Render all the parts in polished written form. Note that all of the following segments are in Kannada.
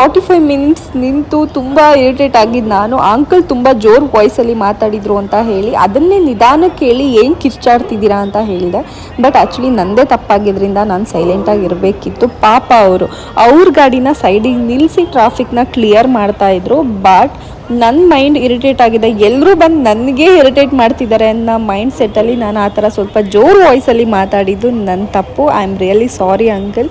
45 ಮಿನಿಟ್ಸ್ ನಿಂತು ತುಂಬ ಇರಿಟೇಟ್ ಆಗಿದ್ದು ನಾನು. ಅಂಕಲ್ ತುಂಬ ಜೋರು ವಾಯ್ಸಲ್ಲಿ ಮಾತಾಡಿದರು ಅಂತ ಹೇಳಿ ಅದನ್ನೇ ನಿಧಾನಕ್ಕೆ ಹೇಳಿ ಏನು ಕಿರ್ಚಾಡ್ತಿದ್ದೀರಾ ಅಂತ ಹೇಳಿದೆ. ಬಟ್ ಆ್ಯಕ್ಚುಲಿ ನನ್ನದೇ ತಪ್ಪಾಗಿದ್ದರಿಂದ ನಾನು ಸೈಲೆಂಟಾಗಿ ಇರಬೇಕಿತ್ತು. ಪಾಪ ಅವ್ರ ಗಾಡಿನ ಸೈಡಿಗೆ ನಿಲ್ಲಿಸಿ ಟ್ರಾಫಿಕ್ನ ಕ್ಲಿಯರ್ ಮಾಡ್ತಾಯಿದ್ರು. ಬಟ್ ನನ್ನ ಮೈಂಡ್ ಇರಿಟೇಟ್ ಆಗಿದೆ, ಎಲ್ಲರೂ ಬಂದು ನನಗೆ ಇರಿಟೇಟ್ ಮಾಡ್ತಿದ್ದಾರೆ ಅನ್ನೋ ಮೈಂಡ್ ಸೆಟ್ಟಲ್ಲಿ ನಾನು ಆ ಥರ ಸ್ವಲ್ಪ ಜೋರು ವಾಯ್ಸಲ್ಲಿ ಮಾತಾಡಿದ್ದು ನನ್ನ ತಪ್ಪು. I am really sorry uncle,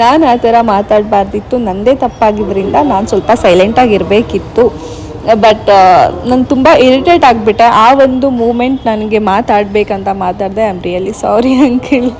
ನಾನು ಆ ಥರ ಮಾತಾಡಬಾರ್ದಿತ್ತು. ನನ್ನದೇ ತಪ್ಪಾಗಿದ್ದರಿಂದ ನಾನು ಸ್ವಲ್ಪ ಸೈಲೆಂಟಾಗಿರಬೇಕಿತ್ತು. ಬಟ್ ನಾನು ತುಂಬ ಇರಿಟೇಟ್ ಆಗಿಬಿಟ್ಟೆ. ಆ ಒಂದು ಮೂಮೆಂಟ್ ನನಗೆ ಮಾತಾಡಬೇಕಂತ ಮಾತಾಡಿದೆ. I am really sorry uncle.